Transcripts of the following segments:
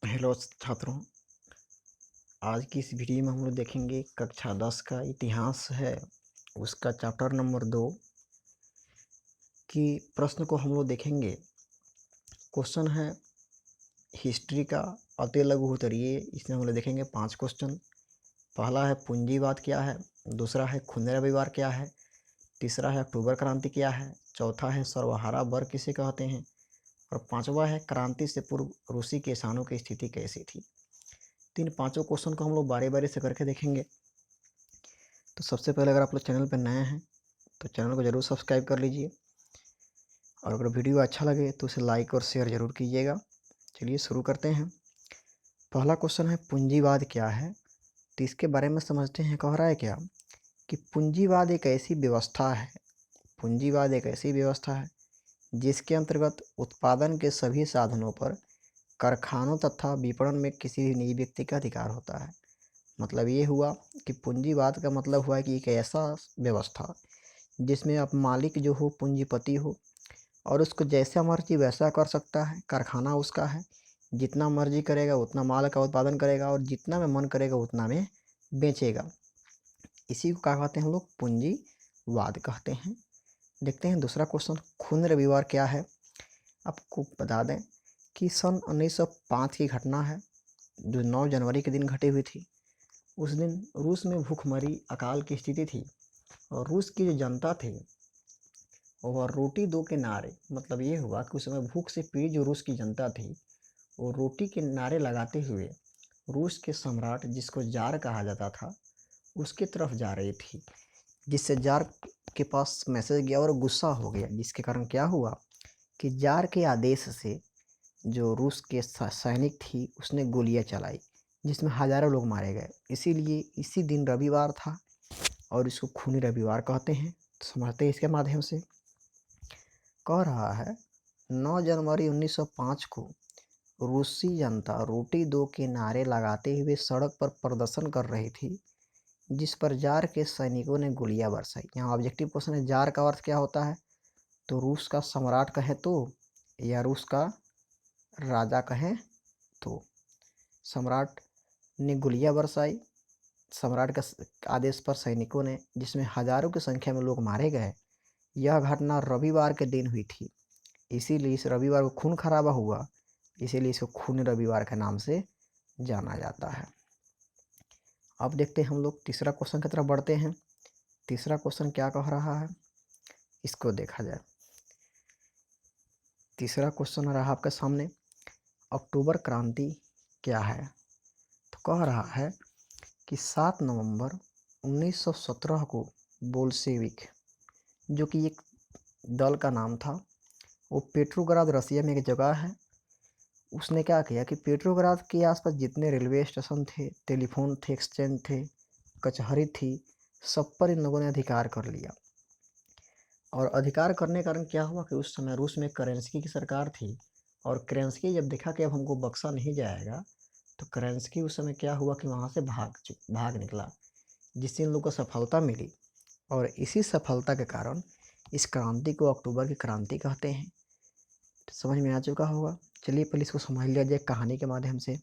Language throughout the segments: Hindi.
हेलो छात्रों। आज की इस वीडियो में हम लोग देखेंगे कक्षा 10 का इतिहास है, उसका चैप्टर नंबर 2 की प्रश्न को हम लोग देखेंगे। क्वेश्चन है हिस्ट्री का अति लघु उत्तरीय। इसमें हम लोग देखेंगे 5 क्वेश्चन। पहला है पूंजीवाद क्या है, दूसरा है खूनी रविवार क्या है, तीसरा है अक्टूबर क्रांति क्या है, चौथा है सर्वहारा वर्ग किसे कहते हैं, और पांचवा है क्रांति से पूर्व रूसी किसानों की स्थिति कैसी थी। तीन पांचों क्वेश्चन को हम लोग बारी बारी से करके देखेंगे। तो सबसे पहले अगर आप लोग चैनल पर नए हैं तो चैनल को ज़रूर सब्सक्राइब कर लीजिए, और अगर वीडियो अच्छा लगे तो उसे लाइक और शेयर ज़रूर कीजिएगा। चलिए शुरू करते हैं। पहला क्वेश्चन है पूंजीवाद क्या है, तो इसके बारे में समझते हैं। कह रहा है क्या कि पूंजीवाद एक ऐसी व्यवस्था है, पूंजीवाद एक ऐसी व्यवस्था है जिसके अंतर्गत उत्पादन के सभी साधनों पर कारखानों तथा विपणन में किसी भी निजी व्यक्ति का अधिकार होता है। मतलब ये हुआ कि पूंजीवाद का मतलब हुआ कि एक ऐसा व्यवस्था जिसमें अब मालिक जो हो पूंजीपति हो, और उसको जैसा मर्जी वैसा कर सकता है। कारखाना उसका है, जितना मर्जी करेगा उतना माल का उत्पादन करेगा, और जितना में मन करेगा उतना में बेचेगा। इसी को क्या कहते हैं हम लोग, पूंजीवाद कहते हैं। देखते हैं दूसरा क्वेश्चन, खूनी रविवार क्या है। आपको बता दें कि सन 1905 की घटना है, जो 9 जनवरी के दिन घटी हुई थी। उस दिन रूस में भूखमरी अकाल की स्थिति थी, और रूस की जो जनता थी और रोटी दो के नारे, मतलब ये हुआ कि उस समय भूख से पीड़ित जो रूस की जनता थी वो रोटी के नारे लगाते हुए रूस के सम्राट, जिसको जार कहा जाता था, उसके तरफ जा रही थी। जिससे जार के पास मैसेज गया और गुस्सा हो गया, जिसके कारण क्या हुआ कि जार के आदेश से जो रूस के सैनिक थी उसने गोलियां चलाई, जिसमें हजारों लोग मारे गए। इसीलिए इसी दिन रविवार था और इसको खूनी रविवार कहते हैं। तो समझते हैं इसके माध्यम से। कह रहा है 9 जनवरी 1905 को रूसी जनता रोटी दो के नारे लगाते हुए सड़क पर प्रदर्शन कर रही थी, जिस पर जार के सैनिकों ने गोलियां बरसाई। यहाँ ऑब्जेक्टिव क्वेश्चन है, जार का अर्थ क्या होता है, तो रूस का सम्राट कहे तो, या रूस का राजा कहे तो। सम्राट ने गोलियां बरसाई, सम्राट का आदेश पर सैनिकों ने, जिसमें हजारों की संख्या में लोग मारे गए। यह घटना रविवार के दिन हुई थी, इसीलिए इस रविवार को खून खराबा हुआ, इसीलिए इसको खूनी रविवार के नाम से जाना जाता है। अब देखते हैं हम लोग तीसरा क्वेश्चन की तरफ बढ़ते हैं। तीसरा क्वेश्चन क्या कह रहा है, इसको देखा जाए। तीसरा क्वेश्चन रहा आपके सामने, अक्टूबर क्रांति क्या है। तो कह रहा है कि 7 नवंबर 1917 को बोल्शेविक, जो कि एक दल का नाम था, वो पेट्रोग्राद रसिया में एक जगह है, उसने क्या किया कि पेट्रोग्राद के आसपास जितने रेलवे स्टेशन थे, टेलीफोन थे, एक्सचेंज थे, कचहरी थी, सब पर इन लोगों ने अधिकार कर लिया। और अधिकार करने के कारण क्या हुआ कि उस समय रूस में करेंस्की की सरकार थी, और करेंस्की जब देखा कि अब हमको बख्शा नहीं जाएगा, तो करेंस्की उस समय क्या हुआ कि वहाँ से भाग निकला, जिससे इन लोगों को सफलता मिली। और इसी सफलता के कारण इस क्रांति को अक्टूबर की क्रांति कहते हैं। तो समझ में आ चुका होगा। चलिए पहले इसको समझ लिया जाए कहानी के माध्यम से।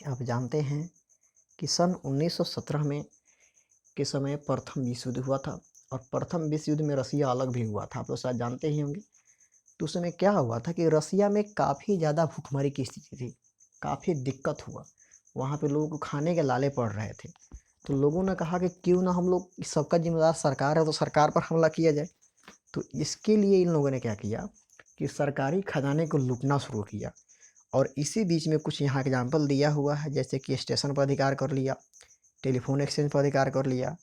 आप जानते हैं कि सन 1917 में के समय प्रथम विश्व युद्ध हुआ था, और प्रथम विश्व युद्ध में रसिया अलग भी हुआ था, आप लोग शायद जानते ही होंगे। तो उस समय क्या हुआ था कि रसिया में काफ़ी ज़्यादा भूखमरी की स्थिति थी, काफ़ी दिक्कत हुआ, वहाँ पे लोगों को खाने के लाले पड़ रहे थे। तो लोगों ने कहा कि क्यों ना हम लोग, सबका जिम्मेदार सरकार है तो सरकार पर हमला किया जाए। तो इसके लिए इन लोगों ने क्या किया कि सरकारी खजाने को लूटना शुरू किया। और इसी बीच में कुछ यहाँ एग्जाम्पल दिया हुआ है, जैसे कि स्टेशन पर अधिकार कर लिया, टेलीफोन एक्सचेंज पर अधिकार कर लिया,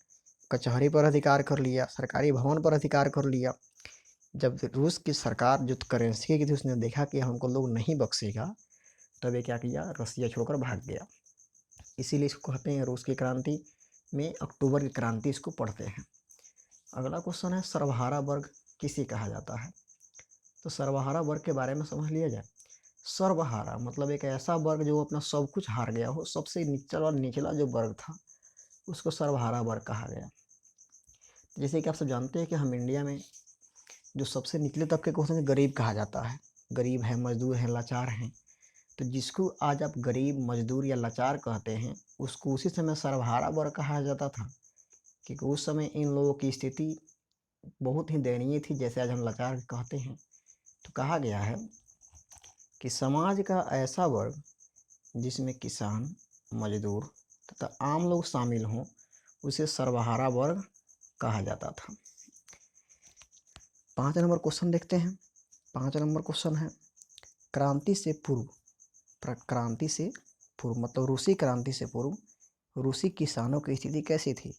कचहरी पर अधिकार कर लिया, सरकारी भवन पर अधिकार कर लिया। जब रूस की सरकार जो करेंसी की थी, उसने देखा कि हमको लोग नहीं बख्शेगा, तब ये क्या किया, रसिया छोड़कर भाग गया। इसीलिए इसको कहते हैं रूस की क्रांति में अक्टूबर की क्रांति इसको पढ़ते हैं। अगला क्वेश्चन है सर्वहारा वर्ग किसे कहा जाता है। तो सर्वहारा वर्ग के बारे में समझ लिया जाए। सर्वहारा मतलब एक ऐसा वर्ग जो अपना सब कुछ हार गया हो, सबसे निचला और निचला जो वर्ग था उसको सर्वहारा वर्ग कहा गया। जैसे कि आप सब जानते हैं कि हम इंडिया में जो सबसे निचले तबके को होते हैं गरीब कहा जाता है। गरीब है, मजदूर हैं, लाचार हैं। तो जिसको आज आप गरीब, मजदूर या लाचार कहते हैं, उसको उसी समय सर्वहारा वर्ग कहा जाता था, क्योंकि उस समय इन लोगों की स्थिति बहुत ही दयनीय थी, जैसे आज हम लाचार कहते हैं। तो कहा गया है कि समाज का ऐसा वर्ग जिसमें किसान, मजदूर तथा आम लोग शामिल हों, उसे सर्वहारा वर्ग कहा जाता था। 5 नंबर क्वेश्चन देखते हैं। 5 नंबर क्वेश्चन है, क्रांति से पूर्व, क्रांति से पूर्व मतलब रूसी क्रांति से पूर्व रूसी किसानों की स्थिति कैसी थी?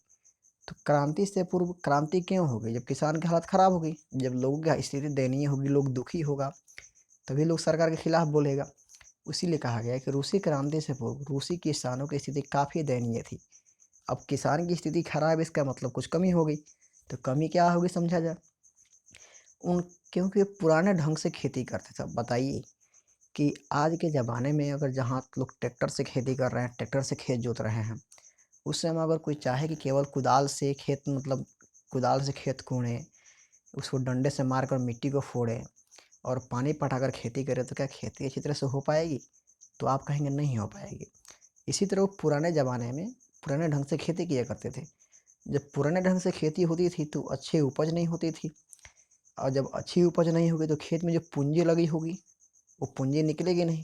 तो क्रांति से पूर्व क्रांति क्यों हो गई? जब किसान की हालत खराब हो गई, जब लोगों की स्थिति दयनीय होगी, लोग दुखी होगा, तभी लोग सरकार के खिलाफ बोलेगा। इसीलिए कहा गया है कि रूसी क्रांति से पूर्व रूसी किसानों की स्थिति काफ़ी दयनीय थी। अब किसान की स्थिति खराब, इसका मतलब कुछ कमी हो गई। तो कमी क्या होगी समझा जाए। क्योंकि पुराने ढंग से खेती करते थे। बताइए कि आज के ज़माने में अगर जहाँ लोग ट्रैक्टर से खेती कर रहे हैं, ट्रैक्टर से खेत जोत रहे हैं, उस समय अगर कोई चाहे कि केवल कुदाल से खेत मतलब कुदाल से खेत कोड़े, उसको डंडे से मारकर मिट्टी को फोड़े और पानी पटाकर खेती करे, तो क्या खेती अच्छी तरह से हो पाएगी? तो आप कहेंगे नहीं हो पाएगी। इसी तरह वो पुराने ज़माने में पुराने ढंग से खेती किया करते थे। जब पुराने ढंग से खेती होती थी तो अच्छी उपज नहीं होती थी, और जब अच्छी उपज नहीं होगी तो खेत में जो पूंजी लगी होगी वो पूंजी निकलेगी नहीं,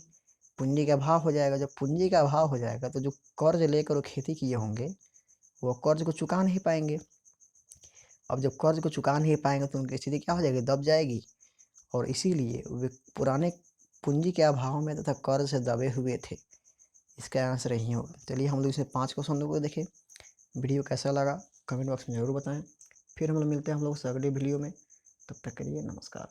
पूंजी का अभाव हो जाएगा। जब पूंजी का अभाव हो जाएगा तो जो कर्ज लेकर वो खेती किए होंगे, वो कर्ज को चुका नहीं पाएंगे। अब जब कर्ज को चुका नहीं पाएंगे तो उनकी स्थिति क्या हो जाएगी? दब जाएगी। और इसीलिए वे पुराने पूंजी के अभाव में तथा कर्ज से दबे हुए थे। इसका आंसर यही होगा। चलिए हम लोग इसे 5 क्वेश्चन को देखें। वीडियो कैसा लगा कमेंट बॉक्स में ज़रूर बताएं। फिर हम लोग मिलते हैं हम लोग से अगले वीडियो में। तब तक के लिए नमस्कार।